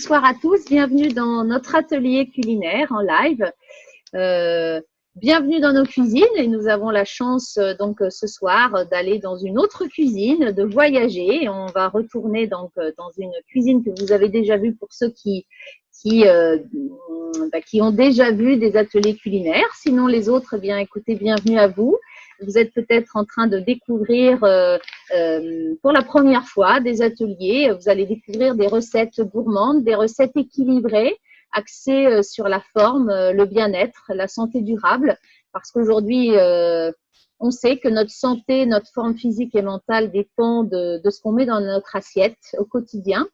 bonsoir à tous, bienvenue dans notre atelier culinaire en live. Bienvenue dans nos cuisines et nous avons la chance donc ce soir d'aller dans une autre cuisine, de voyager. On va retourner donc dans une cuisine que vous avez déjà vue pour ceux qui ont déjà vu des ateliers culinaires. Sinon les autres, eh bien écoutez, bienvenue à vous. Vous êtes peut-être en train de découvrir pour la première fois des ateliers. Vous allez découvrir des recettes gourmandes, des recettes équilibrées, axées sur la forme, le bien-être, la santé durable. Parce qu'aujourd'hui, on sait que notre santé, notre forme physique et mentale dépend de ce qu'on met dans notre assiette au quotidien.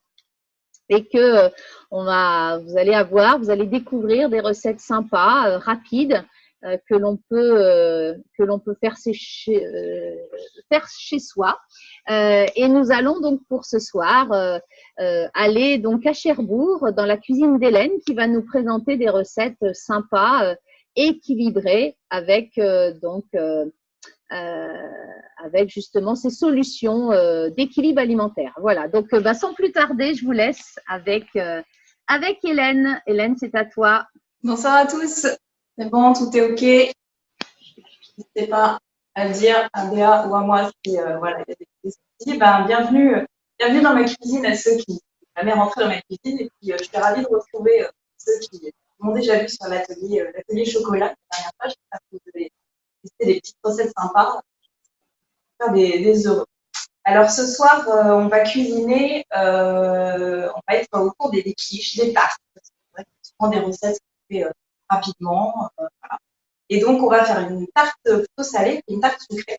Et que vous allez découvrir des recettes sympas, rapides, que l'on peut faire chez soi. Et nous allons donc pour ce soir aller donc à Cherbourg dans la cuisine d'Hélène qui va nous présenter des recettes sympas, équilibrées avec avec justement ces solutions d'équilibre alimentaire. Voilà, donc sans plus tarder, je vous laisse avec Hélène. Hélène, c'est à toi. Bonsoir à tous. C'est bon, tout est OK. N'hésitez pas à le dire à Béa ou à moi si voilà, il y a des questions. Bienvenue dans ma cuisine à ceux qui sont jamais rentrés dans ma cuisine. Et puis, je suis ravie de retrouver ceux qui m'ont déjà vu sur l'atelier chocolat. La dernière fois, j'espère que vous avez testé des petites recettes sympas, faire des heureux. Alors, ce soir, on va cuisiner, on va être autour des quiches, des tartes. C'est vrai que c'est souvent des recettes qu'on fait rapidement. Voilà. Et donc, on va faire une tarte plutôt salée et une tarte sucrée.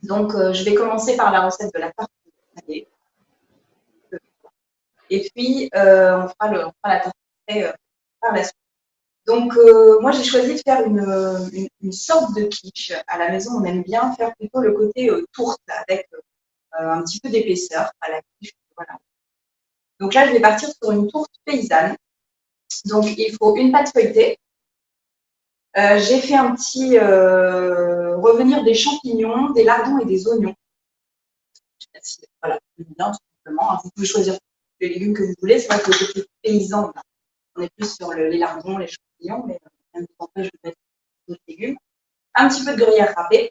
Donc, je vais commencer par la recette de la tarte salée. Et puis, on fera la tarte sucrée par la suite. Donc, moi, j'ai choisi de faire une sorte de quiche. À la maison, on aime bien faire plutôt le côté tourte avec un petit peu d'épaisseur à la quiche. Voilà. Donc là, je vais partir sur une tourte paysanne. Donc, il faut une pâte feuilletée. J'ai fait un petit revenir des champignons, des lardons et des oignons. Voilà, bien, tout simplement. Vous pouvez choisir les légumes que vous voulez. C'est vrai que le côté paysan, on est plus sur les lardons, les champignons, mais rien ne vous empêche de mettre d'autres légumes. Un petit peu de gruyère râpée,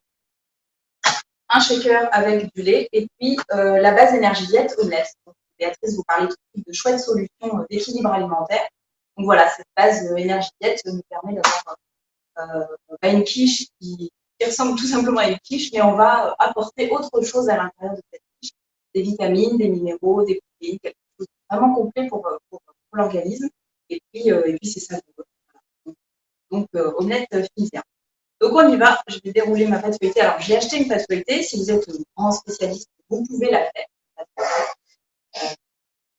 un shaker avec du lait et puis la base énergisette Honest. Béatrice vous parlait tout de suite de chouettes solutions d'équilibre alimentaire. Donc voilà, cette base énergisette nous permet d'avoir une quiche qui ressemble tout simplement à une quiche, mais on va apporter autre chose à l'intérieur de cette quiche. Des vitamines, des minéraux, des protéines, quelque chose de vraiment complet pour l'organisme. Et puis c'est ça. Donc Honest finir. Donc on y va, je vais dérouler ma pâte feuilletée. Alors j'ai acheté une pâte feuilletée, si vous êtes un grand spécialiste, vous pouvez la faire.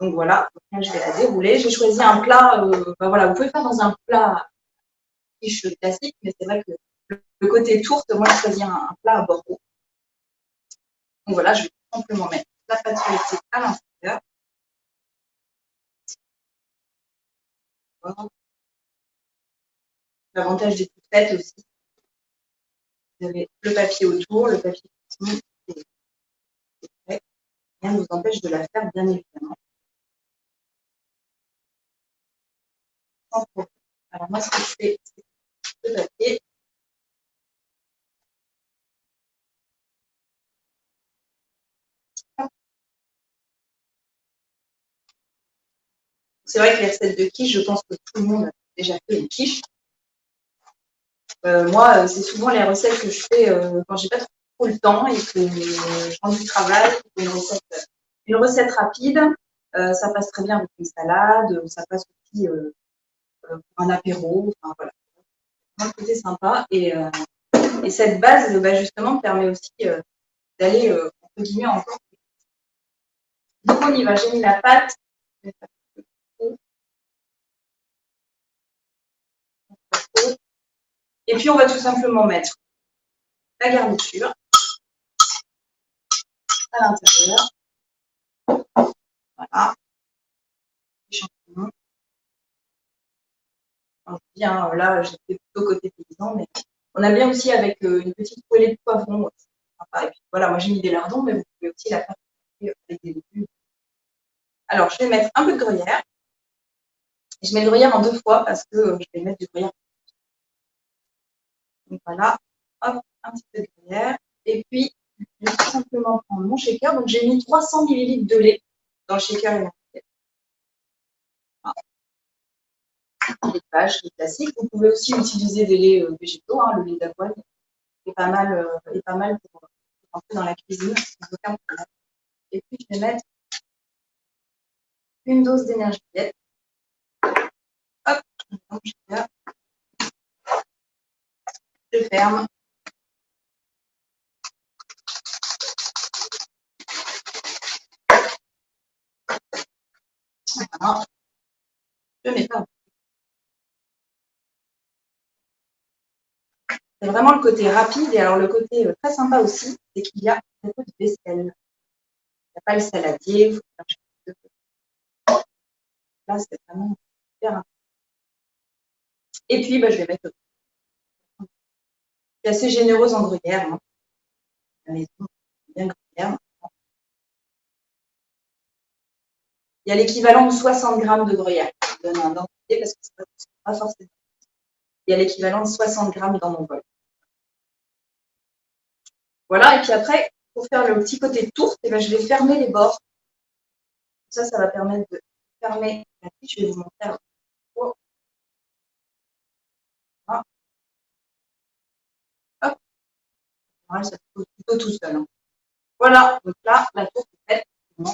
Donc voilà, là, je vais la dérouler. J'ai choisi un plat, voilà, vous pouvez faire dans un plat quiche classique, mais c'est vrai que le côté tourte, moi je choisis un plat à Bordeaux. Donc voilà, je vais tout simplement mettre la pâte feuilletée à l'intérieur. Voilà. L'avantage des toutes faites aussi. Vous avez le papier autour, le papier cuisson, c'est prêt. Rien ne vous empêche de la faire, bien évidemment. Sans problème. Alors moi, ce que je fais, c'est le papier. C'est vrai que les recettes de quiche, je pense que tout le monde a déjà fait une quiche. Moi, c'est souvent les recettes que je fais quand j'ai pas trop le temps et que je rentre du travail. Une recette rapide, ça passe très bien avec une salade, ça passe aussi pour un apéro. Enfin, voilà. Un côté sympa. Et cette base, justement, permet aussi d'aller, entre guillemets, encore. Donc, on y va. J'ai mis la pâte. Et puis, on va tout simplement mettre la garniture à l'intérieur. Voilà. Les champignons. Alors, bien, là, j'étais plutôt côté paysan, mais on a bien aussi avec une petite poêlée de poivron. Et puis, voilà, moi, j'ai mis des lardons, mais vous pouvez aussi la faire avec des légumes. Alors, je vais mettre un peu de gruyère. Et je mets le gruyère en 2 fois parce que je vais mettre du gruyère. Donc voilà, hop, un petit peu de gruyère. Et puis, je vais tout simplement prendre mon shaker. Donc j'ai mis 300 ml de lait dans le shaker énergétique. Les vaches, les classiques. Vous pouvez aussi utiliser des laits végétaux, hein, le lait d'avoine est pas mal pour rentrer dans la cuisine sans aucun problème. Et puis je vais mettre une dose d'énergie. Hop, donc je ferme. Voilà. Je mets pas. C'est vraiment le côté rapide. Et alors le côté très sympa aussi, c'est qu'il y a un peu de vaisselle. Il n'y a pas le saladier. Là, c'est vraiment super rapide. Et puis, bah, je vais mettre. Je suis assez généreuse en gruyère. Hein. La maison, bien gruyère. Il y a l'équivalent de 60 grammes de gruyère. Je donne un dentier parce que c'est pas forcément. Il y a l'équivalent de 60 grammes dans mon bol. Voilà, et puis après, pour faire le petit côté tourte, eh ben, je vais fermer les bords. Ça va permettre de fermer la tige. Je vais vous montrer. Oh. Voilà. Hop. Voilà, ça se plutôt tout seul. Hein. Voilà, donc là, la tourte est faite. Vous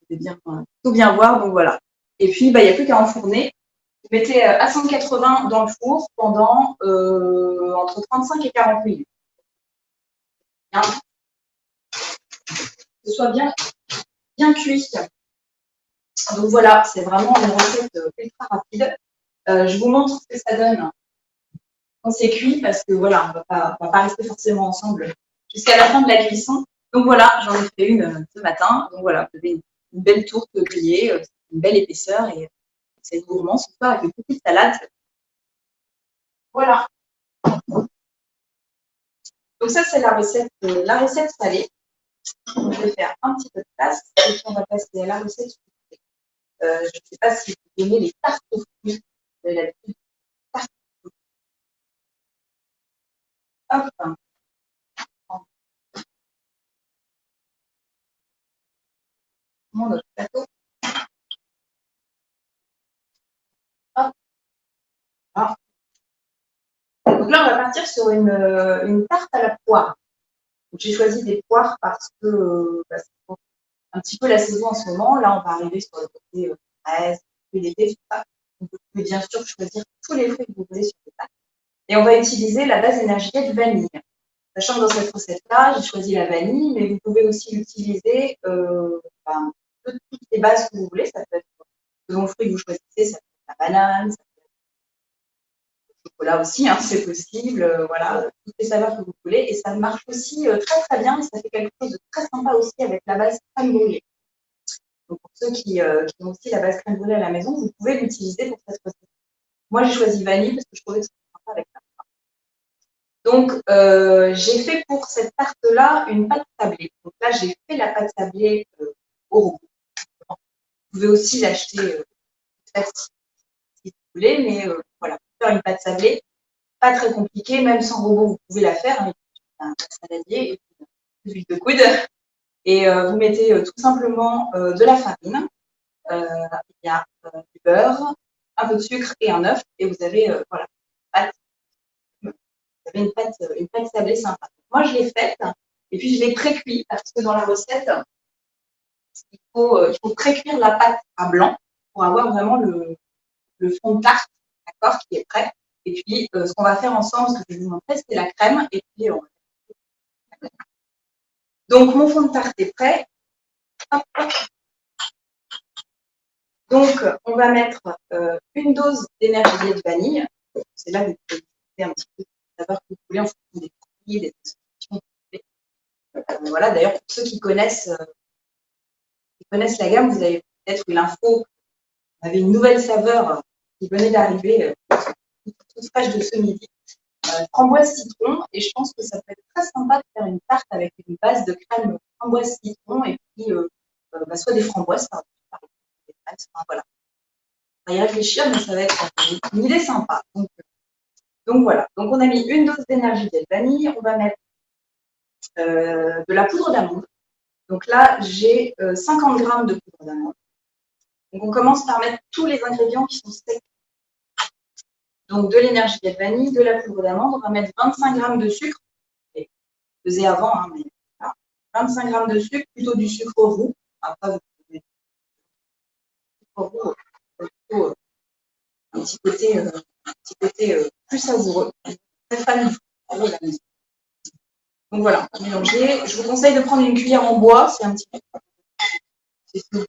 pouvez bien, tout bien voir, donc voilà. Et puis, bah, il n'y a plus qu'à enfourner. Vous mettez à 180 dans le four pendant entre 35 et 40 minutes. Bien. Que ce soit bien cuit. Donc voilà, c'est vraiment une recette ultra rapide. Je vous montre ce que ça donne quand c'est cuit parce que voilà, on va pas rester forcément ensemble jusqu'à la fin de la cuisson. Donc voilà, j'en ai fait une ce matin. Donc voilà, vous avez une belle tourte grillée, une belle épaisseur et c'est gourmand ce soir avec une petite salade. Voilà. Donc ça, c'est la recette salée. Donc, je vais faire un petit peu de place et puis on va passer à la recette sucrée. Je ne sais pas si vous aimez les tartes aux fruits. Vous avez l'habitude de tartes aux fruits. Hop, on monte notre plateau. Hop, voilà. Donc là, on va partir sur une tarte à la poire. J'ai choisi des poires parce que c'est un petit peu la saison en ce moment. Là, on va arriver sur le côté fraise, l'été, tout ça. Donc, vous pouvez bien sûr choisir tous les fruits que vous voulez sur les tartes. Et on va utiliser la base énergétique vanille. Sachant que dans cette recette-là, j'ai choisi la vanille, mais vous pouvez aussi utiliser toutes les bases que vous voulez. Ça peut être selon le fruit que vous choisissez, ça peut être la banane, ça peut être le chocolat aussi, hein, c'est possible. Voilà, toutes les saveurs que vous voulez. Et ça marche aussi très très bien et ça fait quelque chose de très sympa aussi avec la base crème brûlée. Donc pour ceux qui ont aussi la base crème brûlée à la maison, vous pouvez l'utiliser pour cette recette. Moi, j'ai choisi vanille parce que je trouvais que c'était sympa avec ça. Donc, j'ai fait pour cette tarte-là une pâte sablée. Donc là, j'ai fait la pâte sablée au robot. Vous pouvez aussi l'acheter si vous voulez, mais voilà, pour faire une pâte sablée, pas très compliquée, même sans robot, vous pouvez la faire. Hein, un saladier et puis de l'huile de coude. Et vous mettez tout simplement de la farine, il y a du beurre, un peu de sucre et un œuf, et vous avez voilà, pâte. Vous avez une pâte sablée sympa. Moi, je l'ai faite et puis je l'ai pré-cuit parce que dans la recette, il faut pré-cuire la pâte à blanc pour avoir vraiment le fond de tarte, d'accord, qui est prêt. Et puis, ce qu'on va faire ensemble, ce que je vais vous montrer, c'est la crème. Et puis, donc, mon fond de tarte est prêt. Hop, hop. Donc, on va mettre une dose d'énergie de vanille. C'est là que vous pouvez utiliser un petit peu de saveur que vous voulez en fonction des fruits, des associations que vous voulez. Voilà, d'ailleurs, pour ceux qui connaissent la gamme, vous avez peut-être eu l'info. On avait une nouvelle saveur qui venait d'arriver, toute fraîche de ce midi. Framboise citron, et je pense que ça peut être très sympa de faire une tarte avec une base de crème framboise citron et puis soit des framboises par exemple, des fraises, enfin, voilà. va y réfléchir, mais ça va être une idée sympa. Donc voilà. Donc on a mis une dose d'énergie vanille. On va mettre de la poudre d'amande. Donc là, j'ai 50 grammes de poudre d'amande. Donc on commence par mettre tous les ingrédients qui sont secs. Donc de l'énergie vanille, de la poudre d'amande. On va mettre 25 grammes de sucre. Et pesez avant, hein, mais voilà. 25 grammes de sucre, plutôt du sucre roux. Après, vous pouvez sucre roux, plutôt un petit côté plus savoureux. Très fan du sucre roux à la maison. Donc voilà, mélanger. Je vous conseille de prendre une cuillère en bois, c'est un petit peu.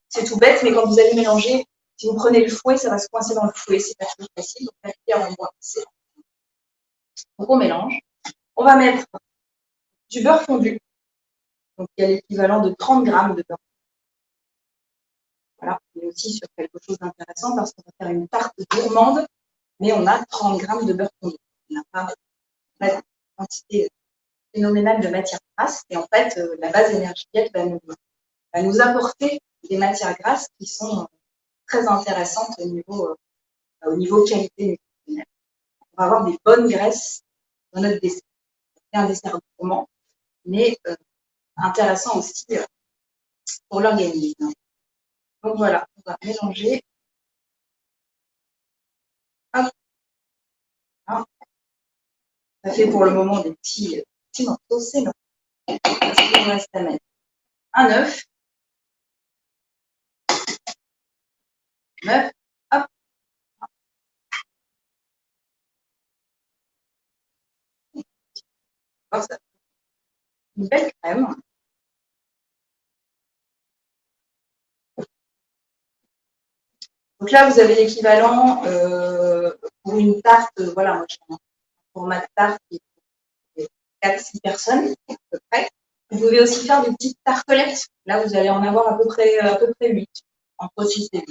C'est tout bête, mais quand vous allez mélanger, si vous prenez le fouet, ça va se coincer dans le fouet, c'est pas toujours facile. Donc la cuillère en bois, c'est. Donc on mélange. On va mettre du beurre fondu. Donc il y a l'équivalent de 30 grammes de beurre. Voilà, on est aussi sur quelque chose d'intéressant parce qu'on va faire une tarte gourmande, mais on a 30 grammes de beurre fondu. On n'a pas une quantité phénoménale de matière grasse. Et en fait, la base énergétique va nous apporter des matières grasses qui sont très intéressantes au niveau qualité nutritionnelle. On va avoir des bonnes graisses dans notre dessert. C'est un dessert gourmand, mais intéressant aussi pour l'organisme. Donc voilà, on va mélanger. Hop. Hein. Ça fait pour le moment des petits morceaux, c'est bon. Parce qu'il nous reste à mettre un œuf. Hop. Alors, ça fait une belle crème. Donc là, vous avez l'équivalent pour une tarte. Voilà, moi, j'ai un format de tarte qui est 4-6 personnes, à peu près. Vous pouvez aussi faire des petites tartelettes. Là, vous allez en avoir à peu près 8, entre 6 et 8.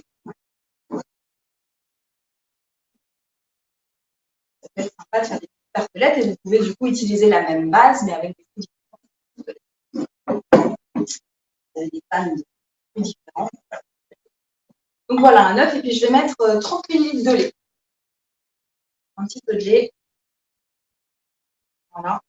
Ça peut être sympa de faire des petites tartelettes et vous pouvez du coup utiliser la même base, mais avec des fruits différents. Vous avez des pannes de fruits différents. Donc voilà, un œuf, et puis je vais mettre 30 ml de lait. Un petit peu de lait. Voilà.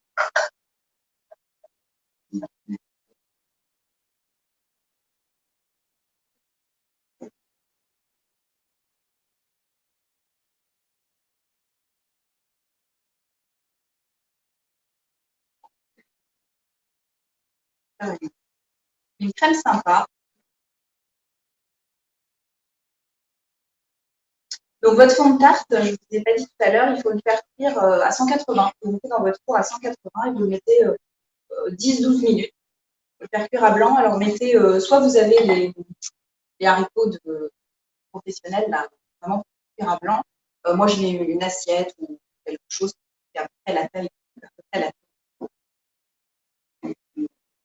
Une crème sympa. Donc votre fond de tarte, je ne vous ai pas dit tout à l'heure, il faut le faire cuire à 180. Vous mettez dans votre four à 180 et vous le mettez 10-12 minutes. Vous le faire cuire à blanc. Alors mettez, soit vous avez les haricots professionnels, là, vraiment cuire à blanc. Moi, je mets une assiette ou quelque chose qui est à peu près la taille.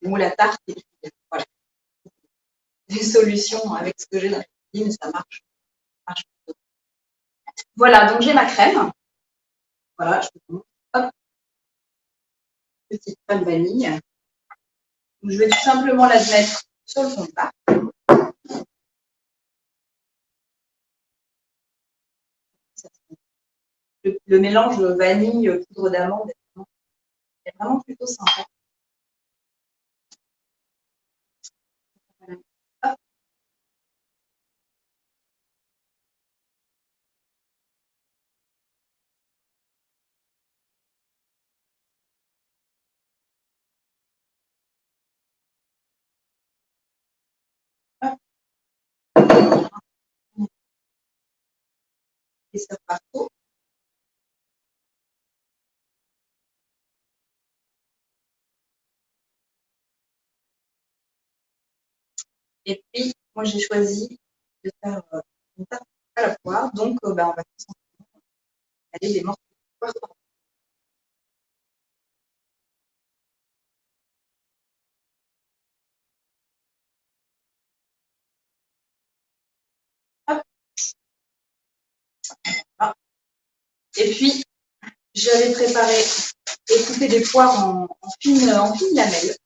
Ou la tarte. Et puis, voilà. Des solutions avec ce que j'ai dans la cuisine, ça marche. Voilà, donc j'ai ma crème. Voilà, je peux hop, petite crème vanille. Donc, je vais tout simplement la mettre sur le fond de tarte. Le mélange vanille, poudre d'amande est vraiment plutôt sympa. Hop. Hop. Et ça partout. Et puis, moi, j'ai choisi de faire une tarte à la poire. Donc, on va aller les morceaux de poire. Hop. Voilà. Et puis, j'avais préparé et coupé des poires en fines lamelles.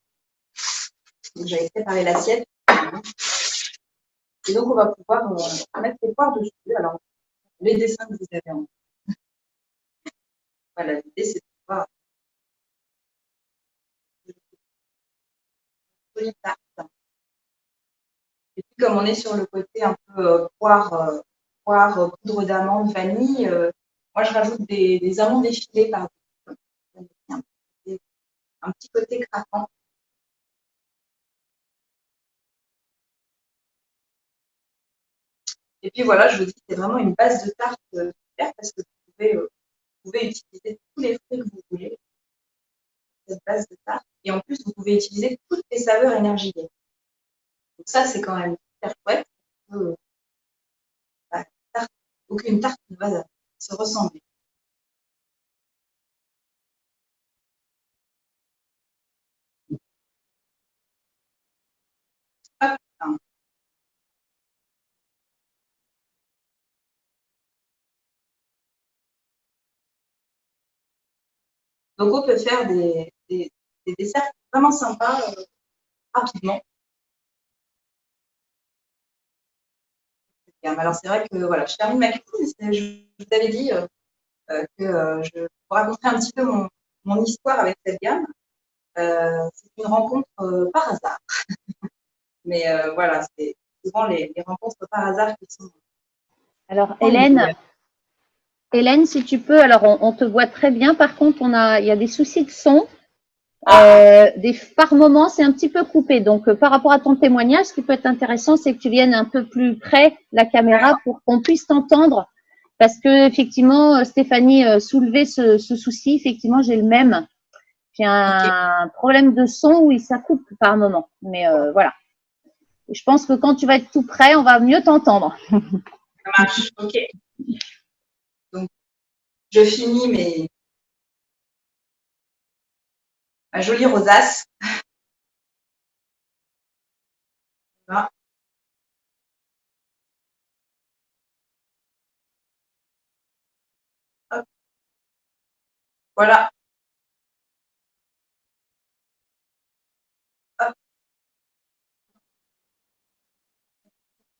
Donc, j'avais préparé l'assiette. Et donc, on va pouvoir mettre les poires dessus. Alors, les dessins que vous avez en tête. Voilà, l'idée, c'est de pouvoir une jolie tarte. Et puis, comme on est sur le côté un peu poire, poudre d'amande, vanille, moi, je rajoute des amandes effilées par-dessus. Un petit côté craquant. Et puis voilà, je vous dis, c'est vraiment une base de tarte super parce que vous pouvez utiliser tous les fruits que vous voulez, cette base de tarte. Et en plus, vous pouvez utiliser toutes les saveurs énergétiques. Donc ça, c'est quand même super chouette. Tarte, aucune tarte ne va se ressembler. Hop, hein. Donc on peut faire des desserts vraiment sympas rapidement. Alors c'est vrai que voilà, je termine ma cuisine. Je vous avais dit que je vous raconterai un petit peu mon histoire avec cette gamme. C'est une rencontre par hasard. Mais voilà, c'est souvent les rencontres par hasard qui sont. Alors, Hélène, si tu peux, alors on te voit très bien. Par contre, il y a des soucis de son. Par moments, c'est un petit peu coupé. Donc, par rapport à ton témoignage, ce qui peut être intéressant, c'est que tu viennes un peu plus près la caméra pour qu'on puisse t'entendre. Parce que effectivement, Stéphanie soulevait ce souci. Effectivement, j'ai le même. J'ai un problème de son où ça coupe par moment. Mais voilà. Et je pense que quand tu vas être tout près, on va mieux t'entendre. Ça marche, ok. Donc, je finis ma jolie rosace. Voilà. Hop. Voilà. Hop.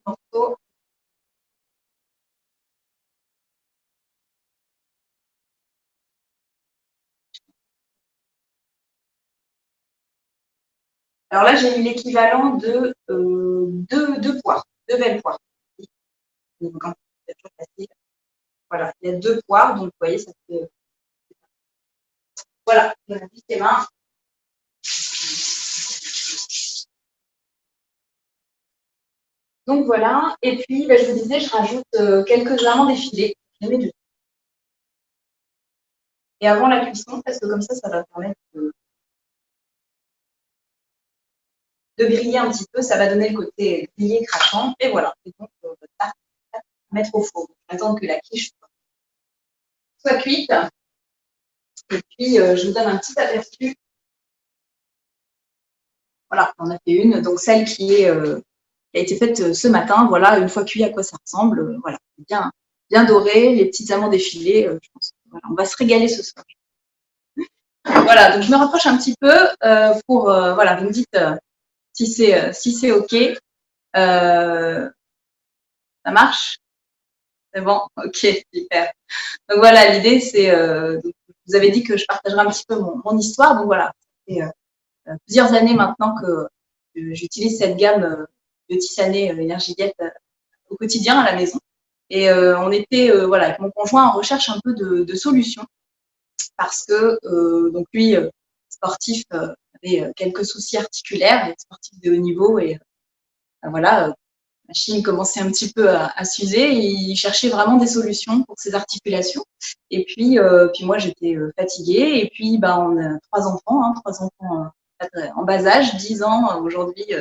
Morceau. Alors là, j'ai eu l'équivalent de deux poires, deux belles poires. Donc, c'est toujours facile. Voilà, il y a deux poires, donc vous voyez, ça fait. Voilà, je vais tes mains. Donc voilà, et puis je vous disais, je rajoute quelques amandes effilées. Je les mets dessus. Et avant la cuisson, parce que comme ça va permettre de griller un petit peu, ça va donner le côté grillé, craquant, et voilà. Et donc, tarte, mettre au four. J'attends que la quiche soit cuite. Et puis, je vous donne un petit aperçu. Voilà, on a fait une. Donc, celle qui a été faite ce matin. Voilà, une fois cuit, à quoi ça ressemble. Voilà, bien, bien doré, les petites amandes effilées. Je pense voilà, on va se régaler ce soir. Voilà, donc je me rapproche un petit peu pour, voilà, vous me dites si c'est OK. Ça marche? C'est bon? OK, super. Donc voilà, l'idée, c'est, vous avez dit que je partagerai un petit peu mon histoire. Donc voilà, ça fait plusieurs années maintenant que j'utilise cette gamme de tisanées énergétiques au quotidien à la maison. Et on était, voilà, avec mon conjoint en recherche un peu de solutions parce que, donc lui, sportif, avait quelques soucis articulaires, et sportif de haut niveau et voilà, la Chine commençait un petit peu à s'user et il cherchait vraiment des solutions pour ses articulations. Et puis moi, j'étais fatiguée. Et puis, on a trois enfants en bas âge, 10 ans aujourd'hui,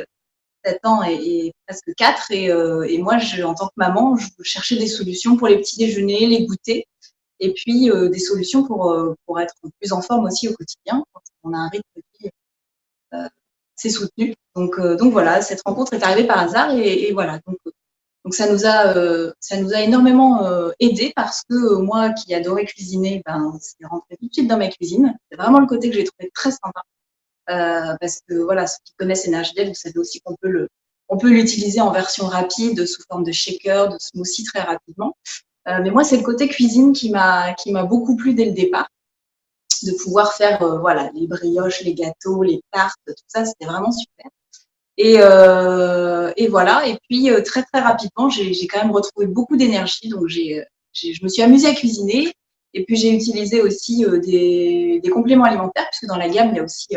7 ans et presque 4. Et moi, en tant que maman, je cherchais des solutions pour les petits déjeuners, les goûters, et puis des solutions pour être plus en forme aussi au quotidien, quand on a un rythme qui c'est soutenu. Donc voilà, cette rencontre est arrivée par hasard et voilà. Donc ça nous a énormément aidé parce que moi qui adorais cuisiner, c'est rentré tout de suite dans ma cuisine. C'est vraiment le côté que j'ai trouvé très sympa parce que voilà, ceux qui connaissent Energydel, vous savez aussi on peut l'utiliser en version rapide sous forme de shaker, de smoothie très rapidement. Mais moi, c'est le côté cuisine qui m'a beaucoup plu dès le départ, de pouvoir faire voilà, les brioches, les gâteaux, les tartes, tout ça, c'était vraiment super. Et voilà. Et puis très très rapidement, j'ai quand même retrouvé beaucoup d'énergie. Donc je me suis amusée à cuisiner. Et puis j'ai utilisé aussi des compléments alimentaires, puisque dans la gamme il y a aussi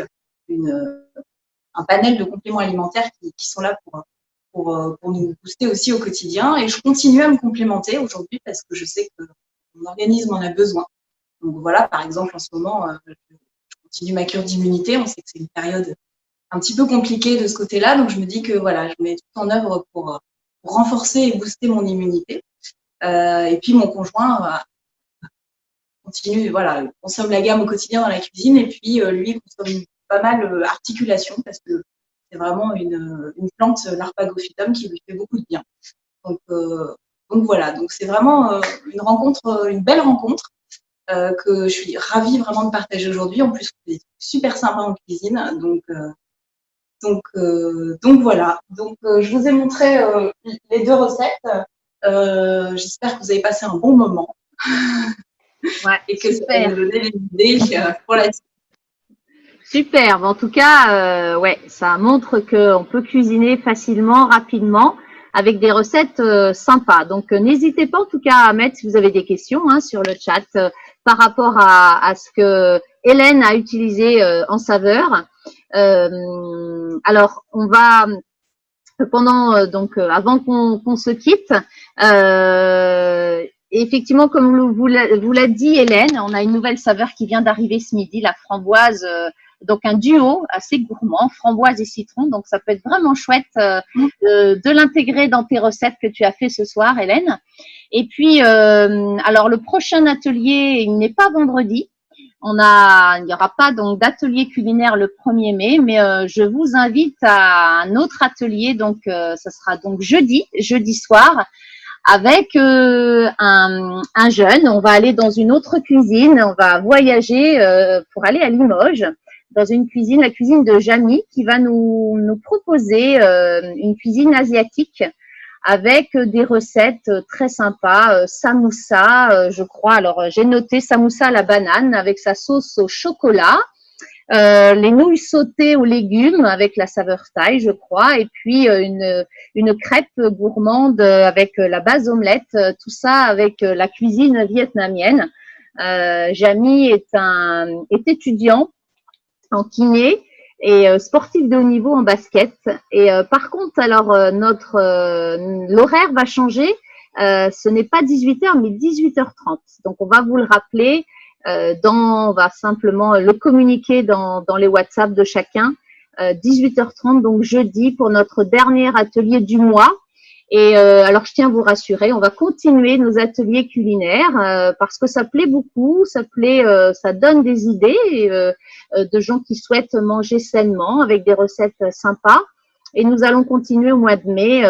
un panel de compléments alimentaires qui sont là pour nous booster aussi au quotidien. Et je continue à me complémenter aujourd'hui parce que je sais que mon organisme en a besoin. Donc voilà, par exemple en ce moment, je continue ma cure d'immunité. On sait que c'est une période un petit peu compliqué de ce côté-là. Donc, je me dis que voilà, je mets tout en œuvre pour renforcer et booster mon immunité. Et puis, mon conjoint continue, voilà, consomme la gamme au quotidien dans la cuisine. Et puis, lui, consomme pas mal articulation parce que c'est vraiment une plante, l'arpagophytum, qui lui fait beaucoup de bien. Donc, voilà. Donc, c'est vraiment une rencontre, une belle rencontre. Que je suis ravie vraiment de partager aujourd'hui. En plus, c'est super sympa en cuisine. Donc voilà. Donc je vous ai montré les 2 recettes. J'espère que vous avez passé un bon moment. Ouais, et que super. ça va vous donner des idées pour la suite. Superbe. En tout cas, ouais, ça montre qu'on peut cuisiner facilement, rapidement, avec des recettes sympas. Donc, n'hésitez pas en tout cas à mettre, si vous avez des questions sur le chat par rapport à ce que Hélène a utilisé en saveur. Alors, on va pendant donc avant qu'on se quitte. Effectivement, comme vous l'a dit Hélène, on a une nouvelle saveur qui vient d'arriver ce midi, la framboise. Donc un duo assez gourmand, framboise et citron. Donc ça peut être vraiment chouette de l'intégrer dans tes recettes que tu as fait ce soir, Hélène. Et puis, alors le prochain atelier, il n'est pas vendredi. Il n'y aura pas donc d'atelier culinaire le 1er mai, mais je vous invite à un autre atelier. Donc, ce sera donc jeudi soir, avec un jeune. On va aller dans une autre cuisine. On va voyager pour aller à Limoges, dans une cuisine, la cuisine de Jamy, qui va nous proposer une cuisine asiatique avec des recettes très sympas. Samoussa, je crois. Alors, j'ai noté samoussa à la banane avec sa sauce au chocolat. Les nouilles sautées aux légumes avec la saveur thaï, je crois, et puis une crêpe gourmande avec la base omelette, tout ça avec la cuisine vietnamienne. Jamy est étudiant en kiné et sportif de haut niveau en basket. Et par contre, alors l'horaire va changer. Ce n'est pas 18h, mais 18h30. Donc, on va vous le rappeler. On va simplement le communiquer dans les WhatsApp de chacun. 18h30, donc jeudi, pour notre dernier atelier du mois. Et alors, je tiens à vous rassurer, on va continuer nos ateliers culinaires parce que ça plaît beaucoup, ça donne des idées de gens qui souhaitent manger sainement avec des recettes sympas. Et nous allons continuer au mois de mai.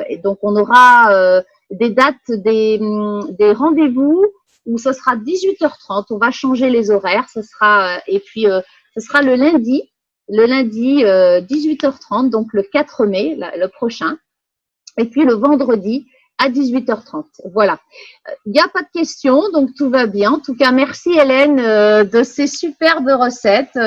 Et donc, on aura des dates, des rendez-vous où ce sera 18h30. On va changer les horaires. Ce sera le lundi 18h30, donc le 4 mai, le prochain. Et puis le vendredi à 18h30. Voilà. Il n'y a pas de questions, donc tout va bien. En tout cas, merci Hélène de ces superbes recettes.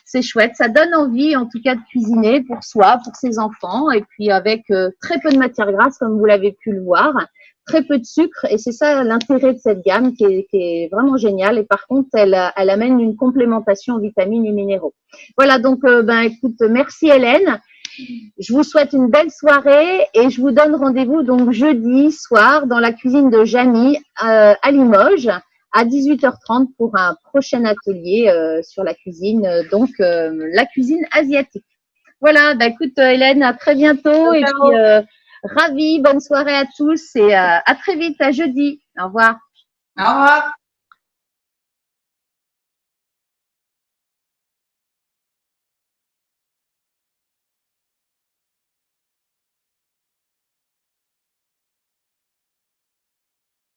C'est chouette. Ça donne envie, en tout cas, de cuisiner pour soi, pour ses enfants. Et puis avec très peu de matière grasse, comme vous l'avez pu le voir. Très peu de sucre. Et c'est ça l'intérêt de cette gamme qui est vraiment géniale. Et par contre, elle amène une complémentation en vitamines et minéraux. Voilà, donc, écoute, merci Hélène. Je vous souhaite une belle soirée et je vous donne rendez-vous donc jeudi soir dans la cuisine de Jamy à Limoges à 18h30 pour un prochain atelier sur la cuisine, la cuisine asiatique. Voilà, écoute Hélène, à très bientôt et puis ravie, bonne soirée à tous et à très vite, à jeudi. Au revoir. Au revoir.